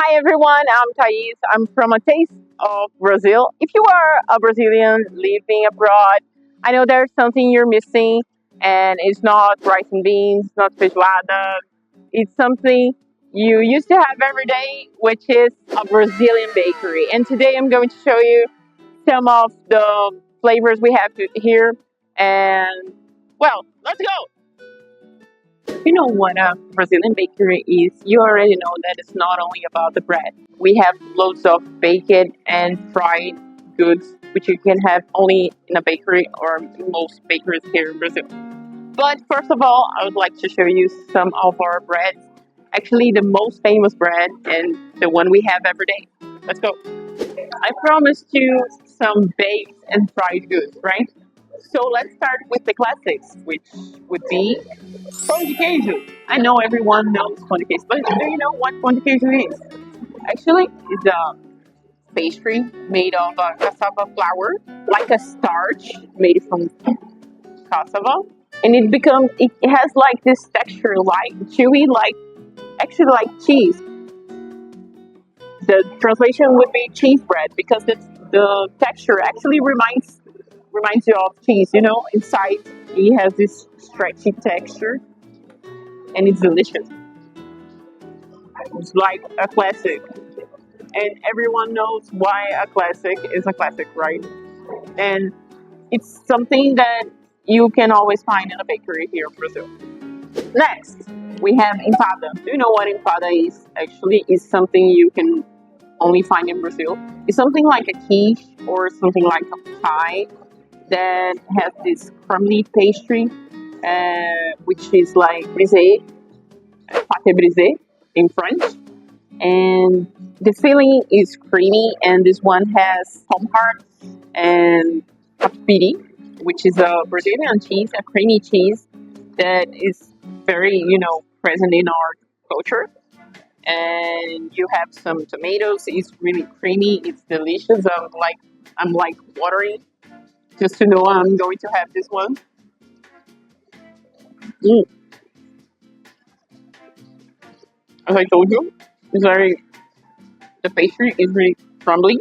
Hi everyone, I'm Thais. I'm from a taste of Brazil. If you are a Brazilian living abroad, I know there's something you're missing, and it's not rice and beans, not feijoada. It's something you used to have every day, which is a Brazilian bakery. And today I'm going to show you some of the flavors we have here. And well, let's go. You know what a Brazilian bakery is? You already know that it's not only about the bread. We have loads of baked and fried goods, which you can have only in a bakery or most bakeries here in Brazil. But first of all, I would like to show you some of our breads. Actually, the most famous bread and the one we have every day. Let's go. I promised you some baked and fried goods, right? So let's start with the classics, which would be pão de queijo. I know everyone knows pão de queijo, but do you know what pão de queijo is? Actually, it's a pastry made of cassava flour, like a starch made from cassava, and it has like this texture, like chewy, like actually like cheese. The translation would be cheese bread because the texture actually reminds you of cheese. You know, inside it has this stretchy texture, and it's delicious. It's like a classic, and everyone knows why a classic is a classic, right? And it's something that you can always find in a bakery here in Brazil. Next, we have empada. Do you know what empada is? Actually, it's something you can only find in Brazil. It's something like a quiche or something like a pie that has this crumbly pastry, which is like brisée, pâté brisé in French. And the filling is creamy, and this one has palm hearts and catupiry, which is a Brazilian cheese, a creamy cheese that is very, present in our culture. And you have some tomatoes. It's really creamy. It's delicious. I'm like watering just to know I'm going to have this one. Mm. As I told you, the pastry is really crumbly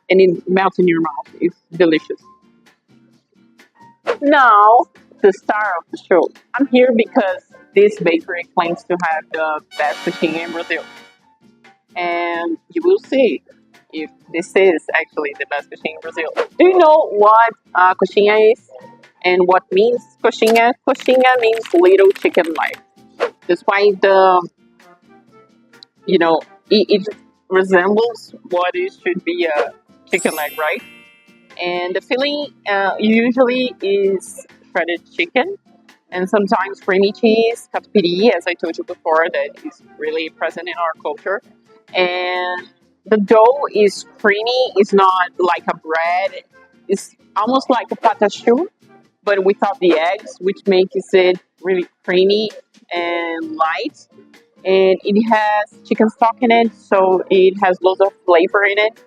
and it melts in your mouth. It's delicious. Now, the star of the show. I'm here because this bakery claims to have the best coxinha in Brazil. And you will see if this is actually the best coxinha in Brazil. Do you know what coxinha is and what means coxinha? Coxinha means little chicken leg. Despite it resembles what it should be a chicken leg, right? And the filling usually is shredded chicken and sometimes creamy cheese, catupiry, as I told you before, that is really present in our culture. And the dough is creamy. It's not like a bread. It's almost like a patachu, but without the eggs, which makes it really creamy and light. And it has chicken stock in it, so it has lots of flavor in it.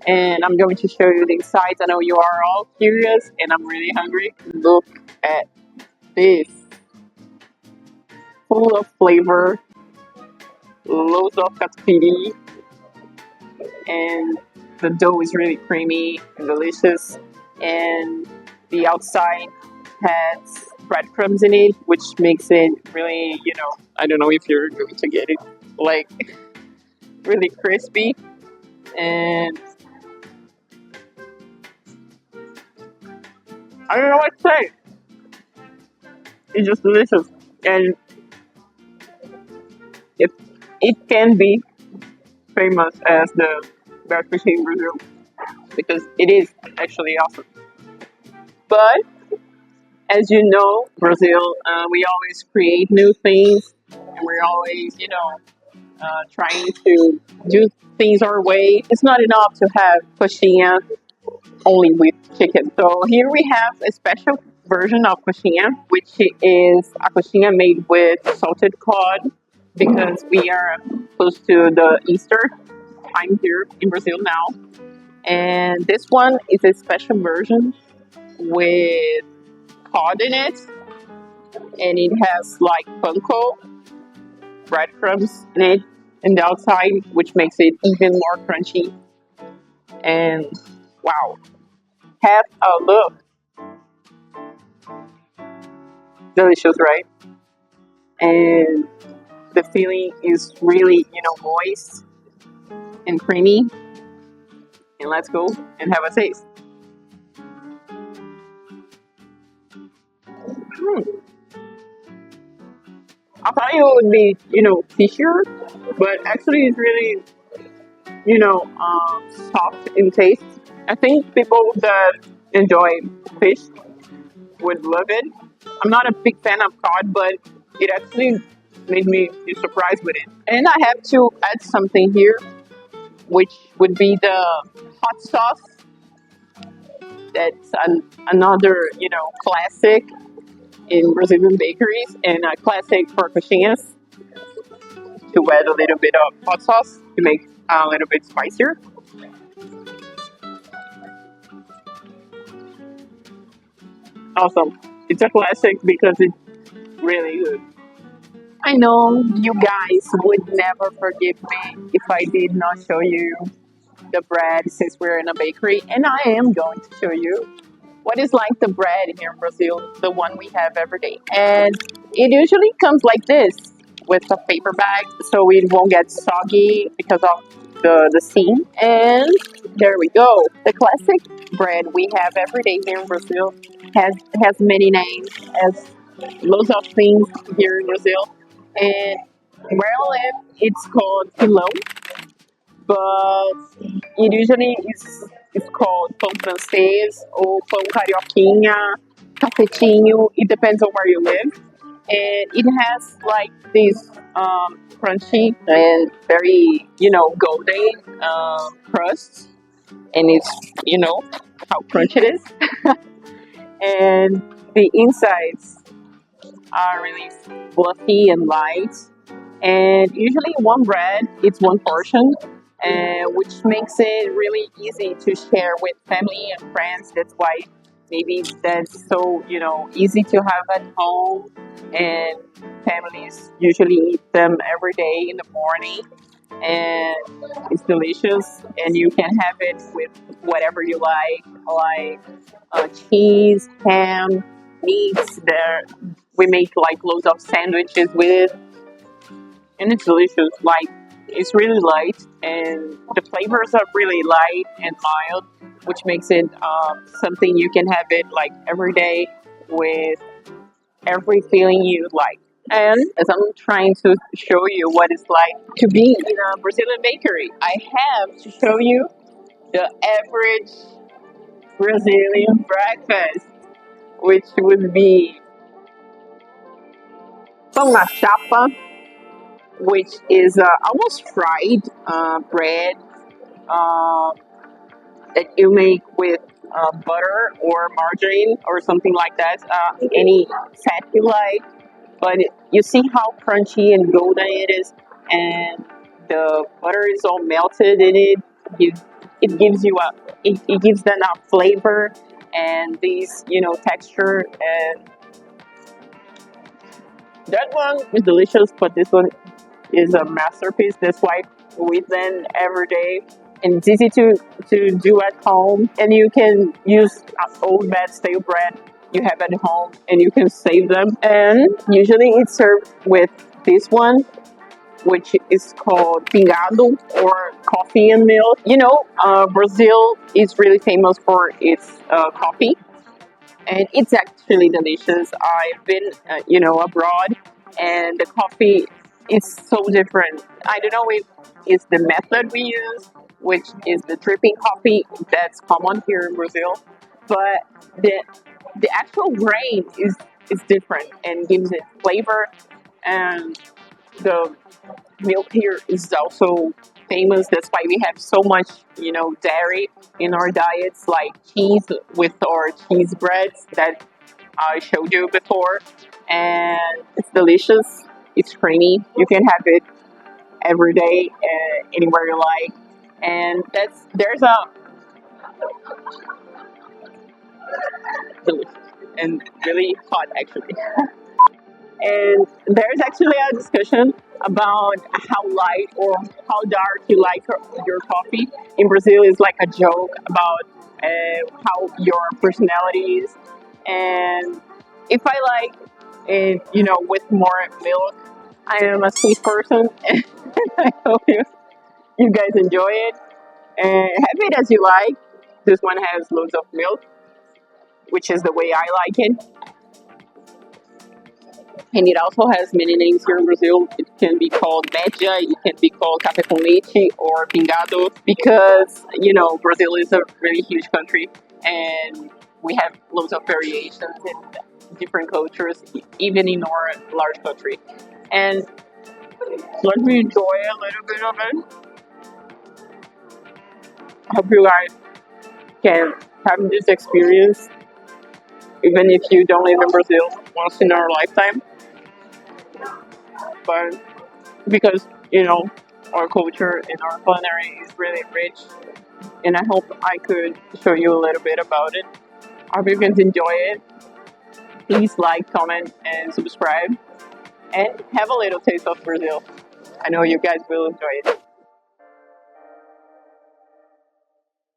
And I'm going to show you the insides. I know you are all curious, and I'm really hungry. Look at this. Full of flavor, loads of catupiry, and the dough is really creamy and delicious. And the outside has breadcrumbs in it, which makes it really, I don't know if you're going to get it, like really crispy. And I don't know what to say. It's just delicious. And it can be famous as the best fish in Brazil because it is actually awesome. But as you know, Brazil, we always create new things, and we're always, trying to do things our way. It's not enough to have coxinha only with chicken. So here we have a special version of coxinha, which is a coxinha made with salted cod because we are close to the Easter time here in Brazil now. And this one is a special version with cod in it, and it has like panko breadcrumbs in it, in the outside, which makes it even more crunchy. And wow, have a look. Delicious, right? And the filling is really, moist and creamy. And let's go and have a taste. Hmm. I thought it would be, fishier, but actually it's really, soft in taste. I think people that enjoy fish would love it. I'm not a big fan of cod, but it actually made me surprised with it. And I have to add something here, which would be the hot sauce. That's another, classic in Brazilian bakeries and a classic for coxinhas to add a little bit of hot sauce to make a little bit spicier. Awesome. It's a classic because it's really good. I know you guys would never forgive me if I did not show you the bread since we're in a bakery, and I am going to show you what is like the bread here in Brazil, the one we have every day. And it usually comes like this with a paper bag so it won't get soggy because of the seam. And there we go. The classic bread we have every day here in Brazil has many names, has loads of things here in Brazil. And where I live, it's called pilão, but it usually is called pão francês or pão carioquinha, cafetinho. It depends on where you live. And it has like this crunchy and very, golden crust. And it's, how crunchy it is. And the insides are really fluffy and light. And usually one bread, it's one portion, which makes it really easy to share with family and friends. That's why maybe that's so, easy to have at home. And families usually eat them every day in the morning. And it's delicious. And you can have it with whatever you like cheese, ham, meats. There, we make like loads of sandwiches with it, and it's delicious. Like it's really light, and the flavors are really light and mild, which makes it something you can have it like every day with every feeling you like. And as I'm trying to show you what it's like to be in a Brazilian bakery, I have to show you the average Brazilian breakfast, which would be pão na chapa, which is almost fried bread uh, that you make with butter or margarine or something like that. Any fat you like, but you see how crunchy and golden it is, and the butter is all melted in it. It gives you it gives them a flavor and this texture, and that one is delicious. But this one is a masterpiece. That's why we eat them every day. And it's easy to do at home. And you can use old bad stale bread you have at home and you can save them. And usually it's served with this one, which is called pingado or coffee and milk. Brazil is really famous for its coffee, and it's actually delicious. I've been, abroad, and the coffee is so different. I don't know if it's the method we use, which is the dripping coffee that's common here in Brazil, but the actual grain is different and gives it flavor. And the milk here is also famous. That's why we have so much, dairy in our diets, like cheese with our cheese breads that I showed you before. And it's delicious. It's creamy. You can have it every day, anywhere you like. And there's a delicious and really hot actually. And there's actually a discussion about how light or how dark you like your coffee. In Brazil, it's like a joke about how your personality is. And if I like it, with more milk, I am a sweet person. And I hope you guys enjoy it. Have it as you like. This one has loads of milk, which is the way I like it. And it also has many names here in Brazil. It can be called média, it can be called café com leite or pingado, because, Brazil is a really huge country and we have loads of variations in different cultures, even in our large country. And let me enjoy a little bit of it. I hope you guys can have this experience, even if you don't live in Brazil once in our lifetime. But because our culture and our culinary is really rich, and I hope I could show you a little bit about it. I hope you guys enjoy it. Please like, comment, and subscribe, and have a little taste of Brazil. I know you guys will enjoy it.